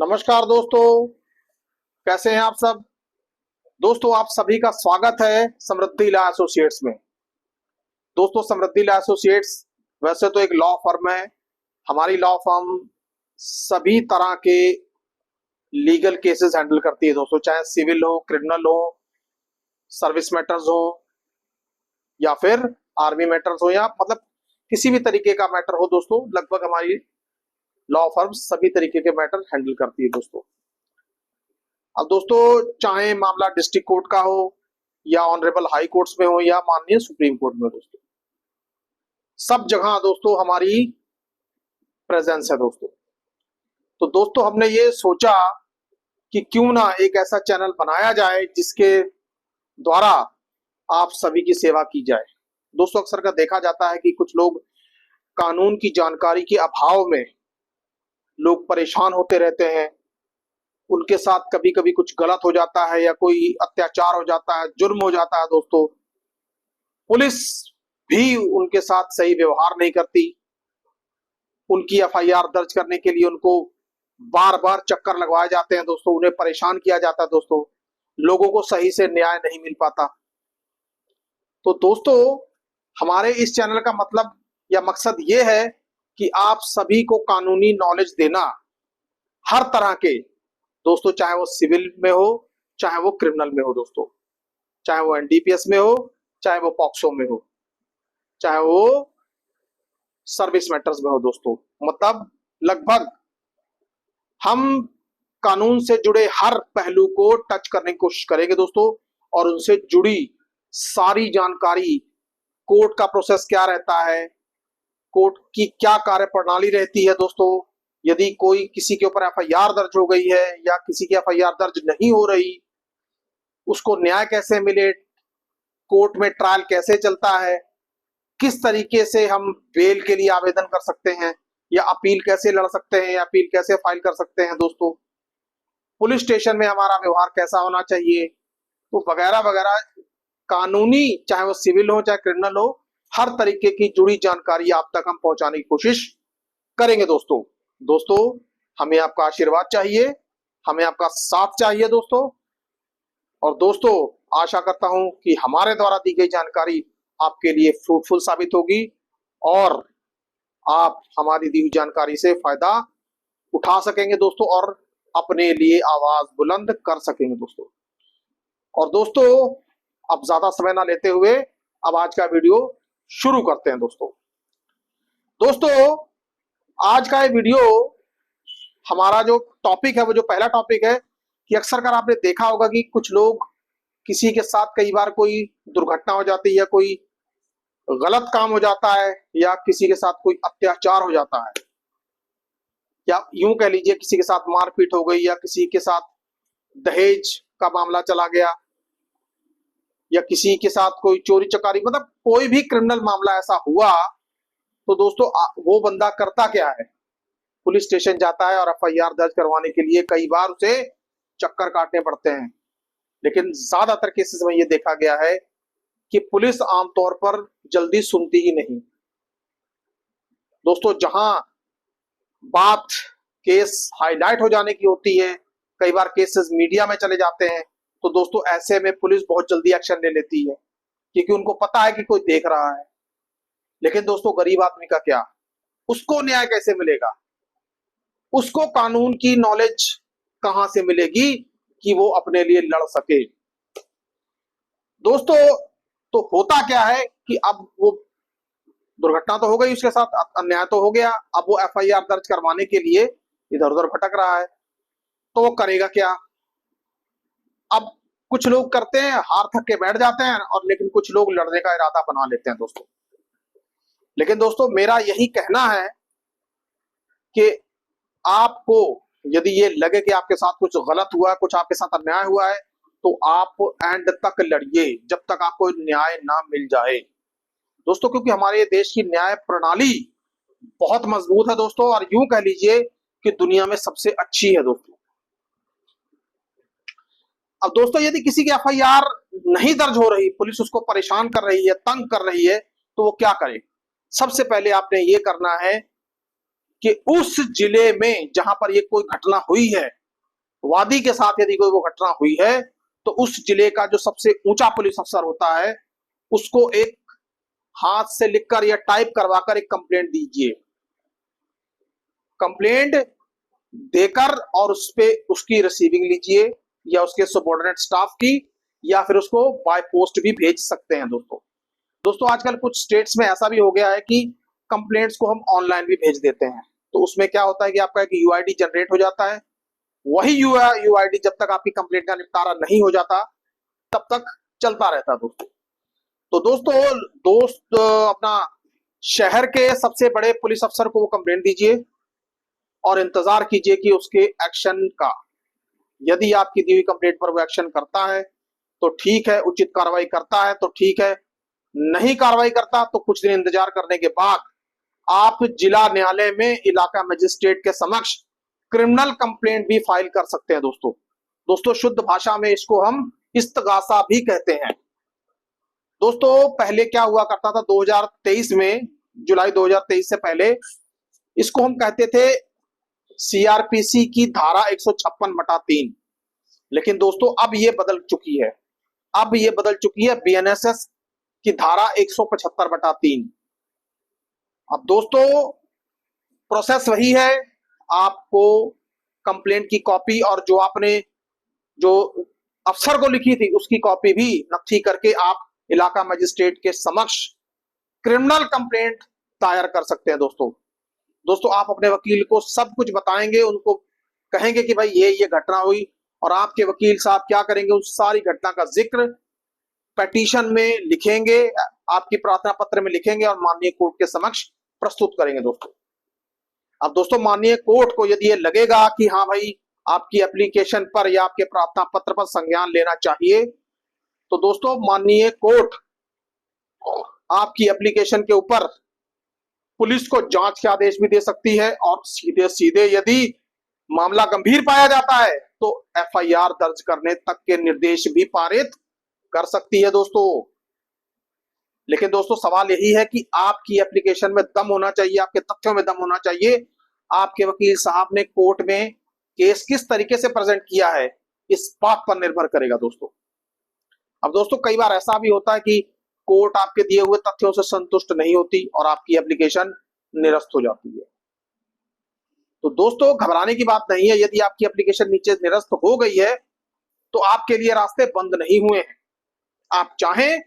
नमस्कार दोस्तों, कैसे हैं आप सब। दोस्तों, आप सभी का स्वागत है समृद्धि लॉ एसोसिएट्स में। दोस्तों, समृद्धि लॉ एसोसिएट्स वैसे तो एक लॉ फर्म है। हमारी लॉ फर्म सभी तरह के लीगल केसेस हैंडल करती है दोस्तों, चाहे सिविल हो, क्रिमिनल हो, सर्विस मैटर्स हो, या फिर आर्मी मैटर्स हो, या मतलब किसी भी तरीके का मैटर हो दोस्तों। लगभग हमारी लॉ फर्म सभी तरीके के मैटर हैंडल करती है दोस्तों। अब दोस्तों, चाहे मामला डिस्ट्रिक्ट कोर्ट का हो, या ऑनरेबल हाई कोर्ट्स में हो, या माननीय सुप्रीम कोर्ट में, दोस्तों सब जगह दोस्तों हमारी प्रेजेंस है दोस्तों। तो दोस्तों, हमने ये सोचा कि क्यों ना एक ऐसा चैनल बनाया जाए जिसके द्वारा आप सभी की सेवा की जाए। दोस्तों, अक्सर का देखा जाता है कि कुछ लोग कानून की जानकारी के अभाव में लोग परेशान होते रहते हैं। उनके साथ कभी कभी कुछ गलत हो जाता है, या कोई अत्याचार हो जाता है, जुर्म हो जाता है दोस्तों। पुलिस भी उनके साथ सही व्यवहार नहीं करती। उनकी एफआईआर दर्ज करने के लिए उनको बार बार चक्कर लगवाए जाते हैं दोस्तों, उन्हें परेशान किया जाता है दोस्तों, लोगों को सही से न्याय नहीं मिल पाता। तो दोस्तों, हमारे इस चैनल का मतलब या मकसद ये है कि आप सभी को कानूनी नॉलेज देना, हर तरह के दोस्तों, चाहे वो सिविल में हो, चाहे वो क्रिमिनल में हो दोस्तों, चाहे वो एनडीपीएस में हो, चाहे वो पॉक्सो में हो, चाहे वो सर्विस मैटर्स में हो दोस्तों। मतलब लगभग हम कानून से जुड़े हर पहलू को टच करने की कोशिश करेंगे दोस्तों, और उनसे जुड़ी सारी जानकारी, कोर्ट का प्रोसेस क्या रहता है, कोर्ट की क्या कार्य प्रणाली रहती है दोस्तों, यदि कोई किसी के ऊपर एफआईआर दर्ज हो गई है या किसी की एफआईआर दर्ज नहीं हो रही, उसको न्याय कैसे मिले, कोर्ट में ट्रायल कैसे चलता है, किस तरीके से हम बेल के लिए आवेदन कर सकते हैं, या अपील कैसे लड़ सकते हैं, या अपील कैसे फाइल कर सकते हैं दोस्तों, पुलिस स्टेशन में हमारा व्यवहार कैसा होना चाहिए, तो वगैरह वगैरह कानूनी, चाहे वो सिविल हो चाहे क्रिमिनल हो, हर तरीके की जुड़ी जानकारी आप तक हम पहुंचाने की कोशिश करेंगे दोस्तों। दोस्तों, हमें आपका आशीर्वाद चाहिए, हमें आपका साथ चाहिए दोस्तों। और दोस्तों, आशा करता हूं कि हमारे द्वारा दी गई जानकारी आपके लिए फ्रूटफुल साबित होगी, और आप हमारी दी हुई जानकारी से फायदा उठा सकेंगे दोस्तों, और अपने लिए आवाज बुलंद कर सकेंगे दोस्तों। और दोस्तों, अब ज्यादा समय ना लेते हुए अब आज का वीडियो शुरू करते हैं दोस्तों। दोस्तों, आज का ये वीडियो, हमारा जो टॉपिक है, वो जो पहला टॉपिक है, कि अक्सर कर आपने देखा होगा कि कुछ लोग, किसी के साथ कई बार कोई दुर्घटना हो जाती है, या कोई गलत काम हो जाता है, या किसी के साथ कोई अत्याचार हो जाता है, या यूं कह लीजिए किसी के साथ मारपीट हो गई, या किसी के साथ दहेज का मामला चला गया, या किसी के साथ कोई चोरी चकारी, मतलब कोई भी क्रिमिनल मामला ऐसा हुआ, तो दोस्तों वो बंदा करता क्या है, पुलिस स्टेशन जाता है और एफआईआर दर्ज करवाने के लिए कई बार उसे चक्कर काटने पड़ते हैं। लेकिन ज्यादातर केसेस में ये देखा गया है कि पुलिस आमतौर पर जल्दी सुनती ही नहीं दोस्तों। जहां बात केस हाईलाइट हो जाने की होती है, कई बार केसेस मीडिया में चले जाते हैं, तो दोस्तों ऐसे में पुलिस बहुत जल्दी एक्शन ले लेती है, क्योंकि उनको पता है कि कोई देख रहा है। लेकिन दोस्तों, गरीब आदमी का क्या, उसको न्याय कैसे मिलेगा, उसको कानून की नॉलेज कहां से मिलेगी कि वो अपने लिए लड़ सके दोस्तों। तो होता क्या है कि अब वो दुर्घटना तो हो गई, उसके साथ अन्याय तो हो गया, अब वो एफआईआर दर्ज करवाने के लिए इधर उधर भटक रहा है, तो वो करेगा क्या। अब कुछ लोग करते हैं, हार थक के बैठ जाते हैं, और लेकिन कुछ लोग लड़ने का इरादा बना लेते हैं दोस्तों। लेकिन दोस्तों, मेरा यही कहना है कि आपको यदि ये लगे कि आपके साथ कुछ गलत हुआ है, कुछ आपके साथ अन्याय हुआ है, तो आप एंड तक लड़िए, जब तक आपको न्याय ना मिल जाए दोस्तों। क्योंकि हमारे देश की न्याय प्रणाली बहुत मजबूत है दोस्तों, और यूं कह लीजिए कि दुनिया में सबसे अच्छी है दोस्तों। अब दोस्तों, यदि किसी की एफआईआर नहीं दर्ज हो रही, पुलिस उसको परेशान कर रही है, तंग कर रही है, तो वो क्या करे। सबसे पहले आपने ये करना है कि उस जिले में जहां पर ये कोई घटना हुई है, वादी के साथ यदि कोई वो घटना हुई है, तो उस जिले का जो सबसे ऊंचा पुलिस अफसर होता है उसको एक हाथ से लिखकर या टाइप करवाकर एक कंप्लेंट दीजिए। कंप्लेंट देकर और उस पे उसकी रिसीविंग लीजिए या उसके सबऑर्डिनेट स्टाफ की, या फिर उसको बाय पोस्ट भी भेज सकते हैं दोस्तों आजकल कुछ स्टेट्स में ऐसा भी हो गया है कि कंप्लेंट्स को हम ऑनलाइन भी भेज देते हैं। तो उसमें क्या होता है कि आपका एक यूआईडी जनरेट हो जाता है। वही यूआईडी जब तक आपकी कंप्लेंट का निपटारा नहीं हो जाता तब तक चलता रहता है तो दोस्त अपना शहर के सबसे बड़े पुलिस अफसर को वो कंप्लेंट दीजिए और इंतजार कीजिए कि उसके एक्शन का। यदि आपकी दी हुई कंप्लेंट पर वो एक्शन करता है तो ठीक है, उचित कार्रवाई करता है तो ठीक है, नहीं कार्रवाई करता तो कुछ दिन इंतजार करने के बाद आप जिला न्यायालय में इलाका मजिस्ट्रेट के समक्ष क्रिमिनल कंप्लेंट भी फाइल कर सकते हैं दोस्तों शुद्ध भाषा में इसको हम इस्तगासा भी कहते हैं। दोस्तों पहले क्या हुआ करता था 2023 में, जुलाई 2023 से पहले इसको हम कहते थे सीआरपीसी की धारा 156/3, लेकिन दोस्तों अब ये बदल चुकी है। अब ये बदल चुकी है बीएनएसएस की धारा 175/3। अब दोस्तों प्रोसेस वही है, आपको कंप्लेंट की कॉपी और जो आपने जो अफसर को लिखी थी उसकी कॉपी भी नक्की करके आप इलाका मजिस्ट्रेट के समक्ष क्रिमिनल कंप्लेंट दायर कर सकते हैं दोस्तों आप अपने वकील को सब कुछ बताएंगे, उनको कहेंगे कि भाई ये घटना हुई, और आपके वकील साहब क्या करेंगे, उस सारी घटना का जिक्र पेटिशन में लिखेंगे, आपकी प्रार्थना पत्र में लिखेंगे और माननीय कोर्ट के समक्ष प्रस्तुत करेंगे अब दोस्तों माननीय कोर्ट को यदि ये लगेगा कि हाँ भाई आपकी एप्लीकेशन पर या आपके प्रार्थना पत्र पर संज्ञान लेना चाहिए, तो दोस्तों माननीय कोर्ट आपकी एप्लीकेशन के ऊपर पुलिस को जांच के आदेश भी दे सकती है, और सीधे सीधे यदि मामला गंभीर पाया जाता है तो एफआईआर दर्ज करने तक के निर्देश भी पारित कर सकती है लेकिन दोस्तों सवाल यही है कि आपकी एप्लीकेशन में दम होना चाहिए, आपके तथ्यों में दम होना चाहिए। आपके वकील साहब ने कोर्ट में केस किस तरीके से प्रेजेंट किया है इस बात पर निर्भर करेगा अब दोस्तों कई बार ऐसा भी होता है कि कोर्ट आपके दिए हुए तथ्यों से संतुष्ट नहीं होती और आपकी एप्लीकेशन निरस्त हो जाती है। तो दोस्तों घबराने की बात नहीं है, यदि आपकी एप्लीकेशन नीचे निरस्त हो गई है तो आपके लिए रास्ते बंद नहीं हुए हैं। आप चाहें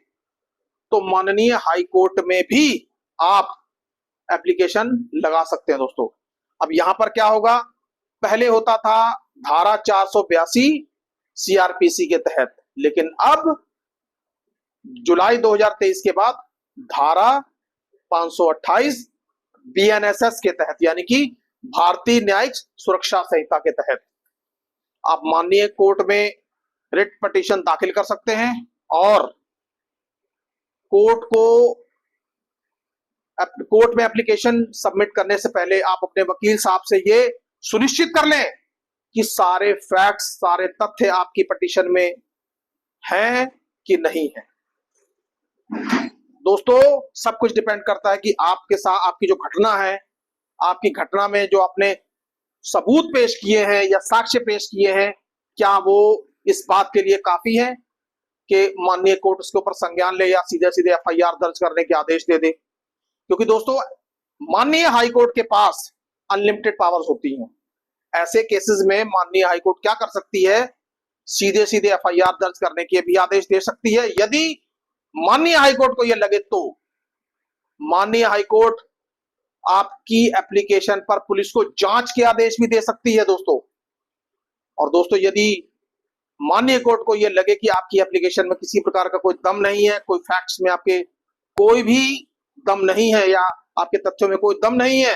तो माननीय हाई कोर्ट में भी आप एप्लीकेशन लगा सकते हैं अब यहां पर क्या होगा, पहले होता था धारा 482 सीआरपीसी के तहत, लेकिन अब जुलाई 2023 के बाद धारा 528 बीएनएसएस के तहत, यानी कि भारतीय न्यायिक सुरक्षा संहिता के तहत आप माननीय कोर्ट में रिट पिटीशन दाखिल कर सकते हैं और कोर्ट में एप्लीकेशन सबमिट करने से पहले आप अपने वकील साहब से ये सुनिश्चित कर लें कि सारे फैक्ट्स, सारे तथ्य आपकी पिटीशन में हैं कि नहीं है। दोस्तों सब कुछ डिपेंड करता है कि आपके साथ आपकी जो घटना है, आपकी घटना में जो आपने सबूत पेश किए हैं या साक्ष्य पेश किए हैं, क्या वो इस बात के लिए काफी है कि माननीय कोर्ट उसके ऊपर संज्ञान ले या सीधे सीधे एफआईआर दर्ज करने के आदेश दे दे। क्योंकि दोस्तों माननीय हाई कोर्ट के पास अनलिमिटेड पावर्स होती हैं। ऐसे केसेस में माननीय हाई कोर्ट क्या कर सकती है, सीधे सीधे एफआईआर दर्ज करने के भी आदेश दे सकती है। यदि माननीय हाई कोर्ट को यह लगे तो माननीय हाई कोर्ट आपकी एप्लीकेशन पर पुलिस को जांच के आदेश भी दे सकती है और दोस्तों यदि माननीय कोर्ट को यह लगे कि आपकी एप्लीकेशन में किसी प्रकार का कोई दम नहीं है, कोई फैक्ट्स में आपके कोई भी दम नहीं है या आपके तथ्यों में कोई दम नहीं है,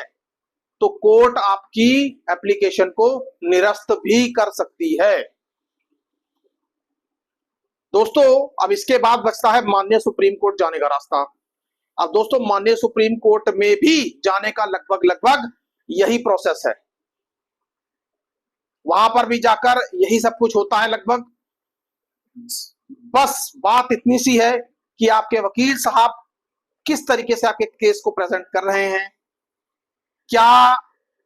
तो कोर्ट आपकी एप्लीकेशन को निरस्त भी कर सकती है। दोस्तों अब इसके बाद बचता है माननीय सुप्रीम कोर्ट जाने का रास्ता। अब दोस्तों माननीय सुप्रीम कोर्ट में भी जाने का लगभग यही प्रोसेस है। वहां पर भी जाकर यही सब कुछ होता है लगभग। बस बात इतनी सी है कि आपके वकील साहब किस तरीके से आपके केस को प्रेजेंट कर रहे हैं, क्या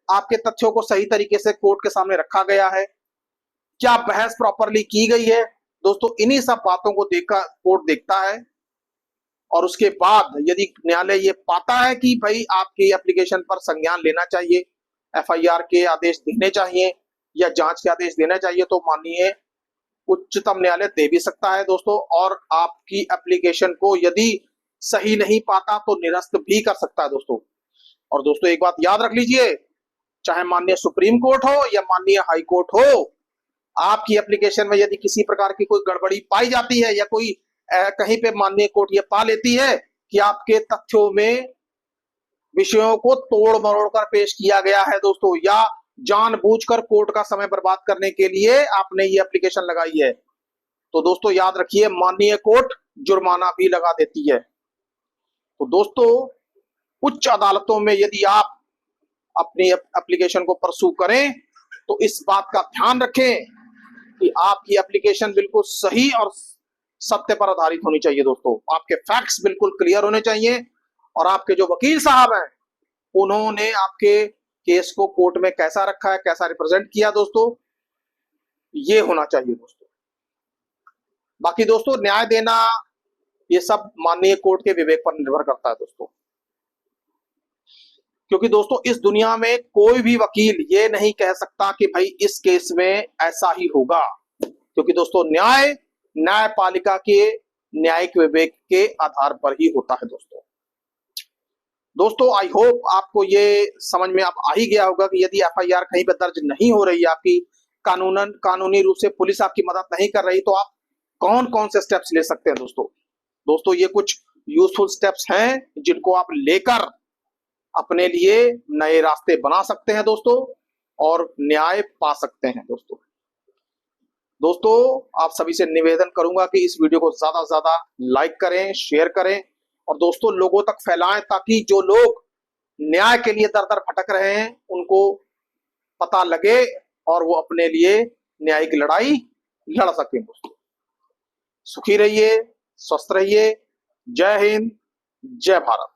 आपके तथ्यों को सही तरीके से कोर्ट के सामने रखा गया है, क्या बहस प्रॉपरली की गई है। दोस्तों इन्हीं सब बातों को देखकर कोर्ट देखता है और उसके बाद यदि न्यायालय ये पाता है कि भाई आपकी एप्लीकेशन पर संज्ञान लेना चाहिए, एफआईआर के आदेश देने चाहिए या जांच के आदेश देना चाहिए, तो माननीय उच्चतम न्यायालय दे भी सकता है दोस्तों। और आपकी एप्लीकेशन को यदि सही नहीं पाता तो निरस्त भी कर सकता है दोस्तों। और दोस्तों एक बात याद रख लीजिए, चाहे माननीय सुप्रीम कोर्ट हो या माननीय हाई कोर्ट हो, आपकी एप्लीकेशन में यदि किसी प्रकार की कोई गड़बड़ी पाई जाती है या कोई कहीं पे माननीय कोर्ट ये पा लेती है कि आपके तथ्यों में विषयों को तोड़ मरोड़ कर पेश किया गया है दोस्तों, या जानबूझकर कोर्ट का समय बर्बाद करने के लिए आपने ये एप्लीकेशन लगाई है, तो दोस्तों याद रखिए माननीय कोर्ट जुर्माना भी लगा देती है। तो दोस्तों उच्च अदालतों में यदि आप अपनी एप्लीकेशन को परसू करें तो इस बात का ध्यान रखें कि आपकी एप्लीकेशन बिल्कुल सही और सत्य पर आधारित होनी चाहिए दोस्तों। आपके फैक्ट्स बिल्कुल क्लियर होने चाहिए और आपके जो वकील साहब हैं उन्होंने आपके केस को कोर्ट में कैसा रखा है, कैसा रिप्रेजेंट किया दोस्तों, ये होना चाहिए दोस्तों। बाकी दोस्तों न्याय देना ये सब माननीय कोर्ट के विवेक पर निर्भर करता है दोस्तों, क्योंकि दोस्तों इस दुनिया में कोई भी वकील ये नहीं कह सकता कि भाई इस केस में ऐसा ही होगा, क्योंकि दोस्तों न्याय न्यायपालिका के न्यायिक विवेक के आधार पर ही होता है दोस्तों। दोस्तों आई होप आपको ये समझ में अब आ ही गया होगा कि यदि एफआईआर कहीं पर दर्ज नहीं हो रही है, आपकी कानूनी रूप से पुलिस आपकी मदद नहीं कर रही, तो आप कौन कौन से स्टेप्स ले सकते हैं दोस्तों। दोस्तों ये कुछ यूजफुल स्टेप्स हैं जिनको आप लेकर अपने लिए नए रास्ते बना सकते हैं दोस्तों और न्याय पा सकते हैं दोस्तों। दोस्तों आप सभी से निवेदन करूंगा कि इस वीडियो को ज्यादा से ज्यादा लाइक करें, शेयर करें और दोस्तों लोगों तक फैलाएं, ताकि जो लोग न्याय के लिए दर दर भटक रहे हैं उनको पता लगे और वो अपने लिए न्यायिक लड़ाई लड़ सकें दोस्तों। सुखी रहिए, स्वस्थ रहिए। जय हिंद, जय भारत।